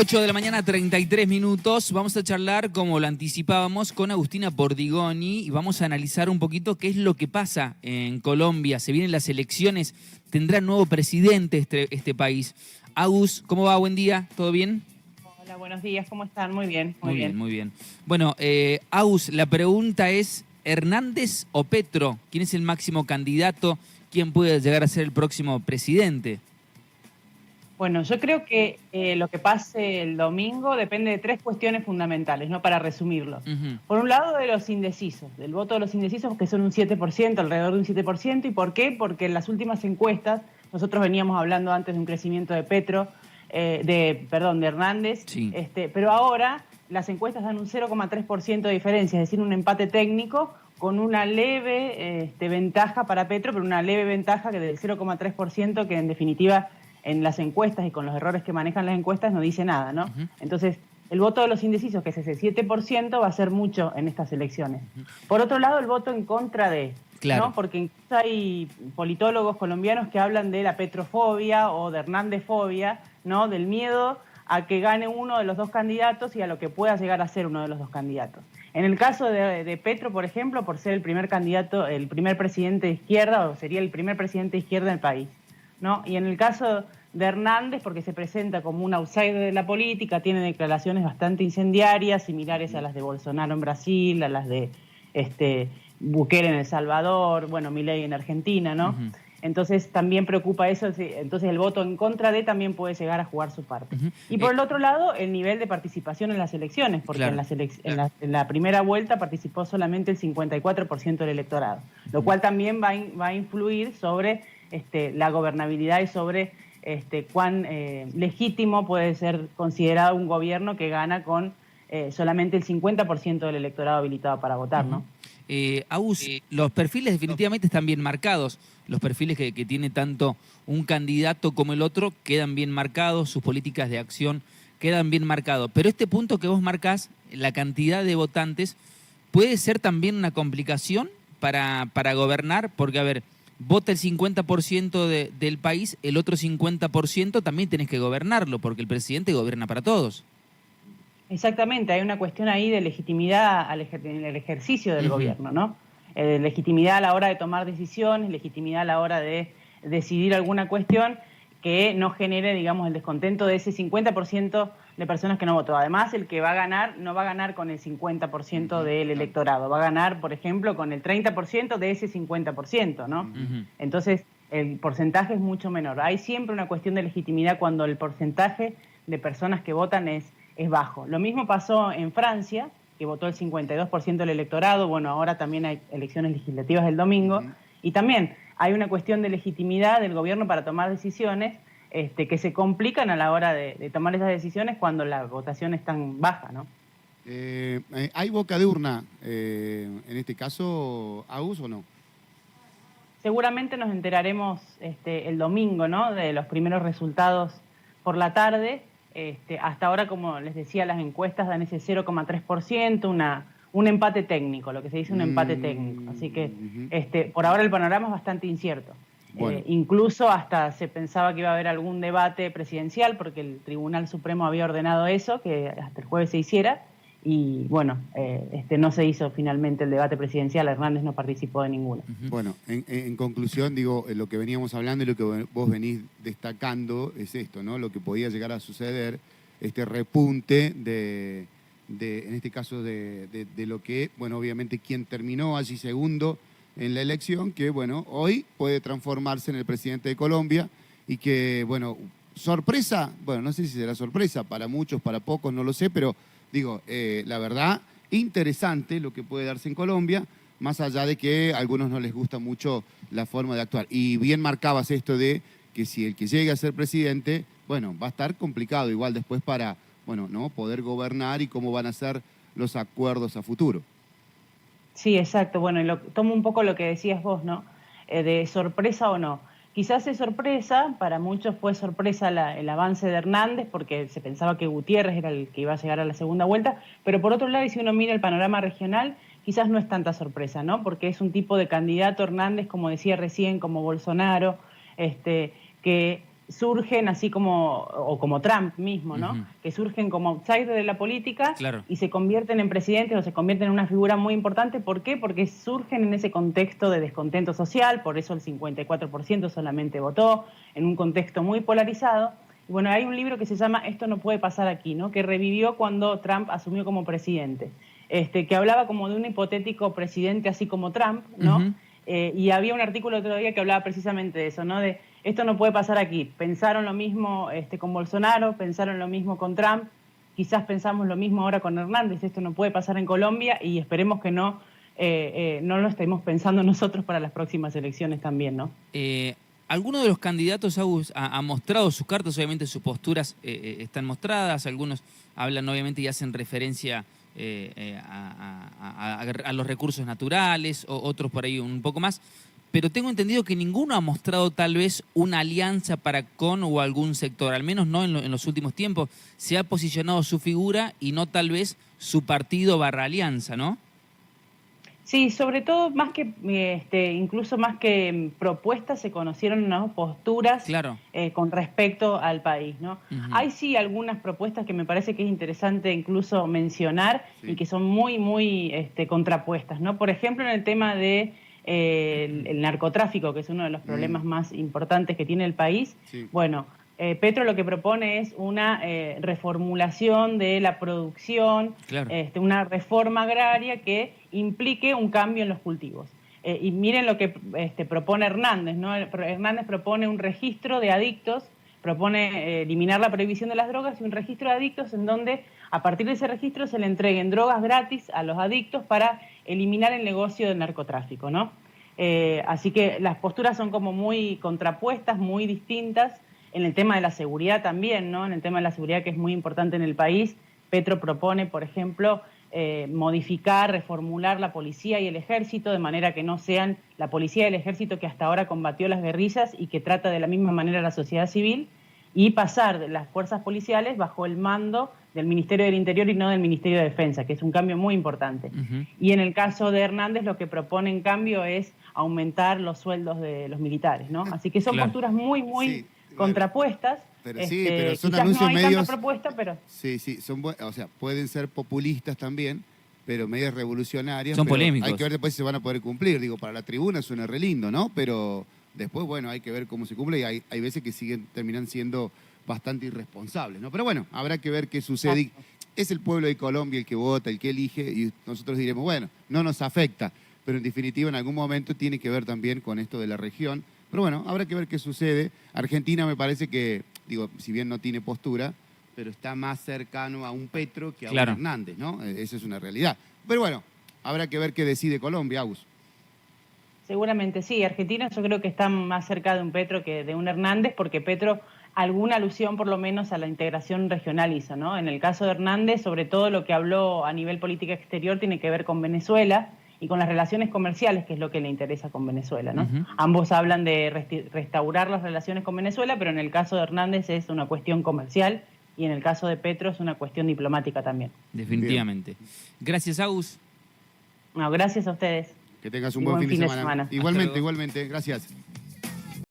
8 de la mañana, 33 minutos. Vamos a charlar, como lo anticipábamos, con Agustina Pordigoni y vamos a analizar un poquito qué es lo que pasa en Colombia. Se vienen las elecciones, tendrá nuevo presidente este país. Agus, ¿cómo va? Buen día, ¿todo bien? Hola, buenos días, ¿cómo están? Muy bien, muy bien. Muy bien. Bueno, Agus, la pregunta es, ¿Hernández o Petro? ¿Quién es el máximo candidato? ¿Quién puede llegar a ser el próximo presidente? Bueno, yo creo que lo que pase el domingo depende de tres cuestiones fundamentales, ¿no? Para resumirlo. Por un lado, de los indecisos, del voto de los indecisos, que son un 7%, alrededor de un 7%. ¿Y por qué? Porque en las últimas encuestas, nosotros veníamos hablando antes de un crecimiento de de Hernández, sí. Pero ahora las encuestas dan un 0,3% de diferencia, es decir, un empate técnico con una leve ventaja para Petro, pero una leve ventaja que del 0,3%, que en definitiva en las encuestas y con los errores que manejan las encuestas no dice nada, ¿no? Entonces, el voto de los indecisos, que es ese 7%, va a ser mucho en estas elecciones. Por otro lado, el voto en contra de, claro, ¿no? Porque incluso hay politólogos colombianos que hablan de la petrofobia o de Hernándezfobia, ¿no? Del miedo a que gane uno de los dos candidatos y a lo que pueda llegar a ser uno de los dos candidatos. En el caso de Petro, por ejemplo, por ser el primer candidato, el primer presidente de izquierda, o sería el primer presidente de izquierda del país, ¿no? Y en el caso de Hernández, porque se presenta como un outsider de la política, tiene declaraciones bastante incendiarias, similares a las de Bolsonaro en Brasil, a las de Bukele en El Salvador, bueno, Milei en Argentina, ¿no? Entonces también preocupa eso, entonces el voto en contra de también puede llegar a jugar su parte. Y por el otro lado, el nivel de participación en las elecciones, porque claro, en la primera vuelta participó solamente el 54% del electorado, lo cual también va a influir sobre la gobernabilidad y sobre cuán legítimo puede ser considerado un gobierno que gana con solamente el 50% del electorado habilitado para votar, ¿no? Agus, los perfiles definitivamente están bien marcados. Los perfiles que tiene tanto un candidato como el otro quedan bien marcados, sus políticas de acción quedan bien marcados. Pero este punto que vos marcás, la cantidad de votantes, puede ser también una complicación para gobernar, porque, a ver, vota el 50% del país, el otro 50% también tenés que gobernarlo, porque el presidente gobierna para todos. Exactamente, hay una cuestión ahí de legitimidad en el ejercicio del gobierno, ¿no? Legitimidad a la hora de tomar decisiones, legitimidad a la hora de decidir alguna cuestión que no genere, digamos, el descontento de ese 50% de personas que no votó. Además, el que va a ganar no va a ganar con el 50% del electorado, va a ganar, por ejemplo, con el 30% de ese 50%, ¿no? Entonces, el porcentaje es mucho menor. Hay siempre una cuestión de legitimidad cuando el porcentaje de personas que votan es bajo. Lo mismo pasó en Francia, que votó el 52% del electorado. Bueno, ahora también hay elecciones legislativas el domingo. Y también hay una cuestión de legitimidad del gobierno para tomar decisiones que se complican a la hora de tomar esas decisiones cuando la votación es tan baja, ¿no? ¿Hay boca de urna en este caso, Agus, o no? Seguramente nos enteraremos el domingo, ¿no? De los primeros resultados por la tarde. Hasta ahora, como les decía, las encuestas dan ese 0,3%, un empate técnico, lo que se dice un empate técnico. Así que por ahora el panorama es bastante incierto. Bueno. Incluso hasta se pensaba que iba a haber algún debate presidencial, porque el Tribunal Supremo había ordenado eso, que hasta el jueves se hiciera, y bueno, no se hizo finalmente el debate presidencial, Hernández no participó de ninguno. Bueno, en conclusión, digo, lo que veníamos hablando y lo que vos venís destacando es esto, ¿no? Lo que podía llegar a suceder, este repunte en este caso de lo que, bueno, obviamente quien terminó allí segundo en la elección, que, bueno, hoy puede transformarse en el presidente de Colombia y que, bueno, sorpresa, bueno, no sé si será sorpresa, para muchos, para pocos, no lo sé, pero digo, la verdad, interesante lo que puede darse en Colombia, más allá de que a algunos no les gusta mucho la forma de actuar. Y bien marcabas esto de que si el que llegue a ser presidente, bueno, va a estar complicado igual después para, bueno, ¿no? Poder gobernar y cómo van a ser los acuerdos a futuro. Sí, exacto. Bueno, tomo un poco lo que decías vos, ¿no? De sorpresa o no. Quizás es sorpresa, para muchos fue sorpresa el avance de Hernández, porque se pensaba que Gutiérrez era el que iba a llegar a la segunda vuelta, pero por otro lado, y si uno mira el panorama regional, quizás no es tanta sorpresa, ¿no? Porque es un tipo de candidato Hernández, como decía recién, como Bolsonaro, que surgen así como Trump mismo, ¿no? Ujú. Que surgen como outsiders de la política Claro. y se convierten en presidentes o se convierten en una figura muy importante. ¿Por qué? Porque surgen en ese contexto de descontento social, por eso el 54% solamente votó, en un contexto muy polarizado. Y bueno, hay un libro que se llama Esto no puede pasar aquí, ¿no? Que revivió cuando Trump asumió como presidente, que hablaba como de un hipotético presidente así como Trump, ¿no? Ujú. Y había un artículo otro día que hablaba precisamente de eso, ¿no? De esto no puede pasar aquí. Pensaron lo mismo con Bolsonaro, pensaron lo mismo con Trump, quizás pensamos lo mismo ahora con Hernández. Esto no puede pasar en Colombia y esperemos que no lo estemos pensando nosotros para las próximas elecciones también, ¿no? Algunos de los candidatos ha mostrado sus cartas, obviamente sus posturas están mostradas, algunos hablan obviamente y hacen referencia a los recursos naturales, otros por ahí un poco más, pero tengo entendido que ninguno ha mostrado tal vez una alianza para con o algún sector, al menos no en los últimos tiempos. Se ha posicionado su figura y no tal vez su partido / alianza, ¿no? Sí, sobre todo más que incluso más que propuestas se conocieron, ¿no? Posturas Claro. Con respecto al país, ¿no? Ujú. Hay sí algunas propuestas que me parece que es interesante incluso mencionar Sí. y que son muy, muy contrapuestas, ¿no? Por ejemplo, en el tema de el narcotráfico, que es uno de los problemas más importantes que tiene el país. Sí. Bueno, Petro lo que propone es una reformulación de la producción, Claro. una reforma agraria que implique un cambio en los cultivos. Y miren lo que propone Hernández, ¿no? Hernández propone un registro de adictos, propone eliminar la prohibición de las drogas y un registro de adictos en donde a partir de ese registro se le entreguen drogas gratis a los adictos para eliminar el negocio del narcotráfico, ¿no? Así que las posturas son como muy contrapuestas, muy distintas. En el tema de la seguridad también, ¿no? En el tema de la seguridad, que es muy importante en el país, Petro propone, por ejemplo, modificar, reformular la policía y el ejército de manera que no sean la policía y el ejército que hasta ahora combatió las guerrillas y que trata de la misma manera a la sociedad civil, y pasar de las fuerzas policiales bajo el mando del Ministerio del Interior y no del Ministerio de Defensa, que es un cambio muy importante. Ujú. Y en el caso de Hernández lo que propone en cambio es aumentar los sueldos de los militares, ¿no? Así que son Claro. posturas muy, muy Sí, contrapuestas. Pero sí, pero son quizás anuncios no hay medios. tanta propuesta, pero Sí, son o sea, pueden ser populistas también, pero medias revolucionarias. Son pero polémicos. Hay que ver después si se van a poder cumplir. Digo, para la tribuna suena re lindo, ¿no? Pero después, bueno, hay que ver cómo se cumple y hay veces que terminan siendo bastante irresponsables, ¿no? Pero bueno, habrá que ver qué sucede. Exacto. Es el pueblo de Colombia el que vota, el que elige, y nosotros diremos, bueno, no nos afecta, pero en definitiva en algún momento tiene que ver también con esto de la región. Pero bueno, habrá que ver qué sucede. Argentina me parece que, digo, si bien no tiene postura, pero está más cercano a un Petro que a Claro. un Hernández, ¿no? Esa es una realidad. Pero bueno, habrá que ver qué decide Colombia, Agus. seguramente sí. Argentina yo creo que está más cerca de un Petro que de un Hernández, porque Petro alguna alusión por lo menos a la integración regional hizo, ¿no? En el caso de Hernández, sobre todo lo que habló a nivel política exterior tiene que ver con Venezuela y con las relaciones comerciales, que es lo que le interesa con Venezuela, ¿no? Ujú. Ambos hablan de restaurar las relaciones con Venezuela, pero en el caso de Hernández es una cuestión comercial y en el caso de Petro es una cuestión diplomática también. Definitivamente. Gracias, Agus. No, gracias a ustedes. Que tengas un Y buen buen fin de semana. Hasta Igualmente, luego. igualmente. Gracias.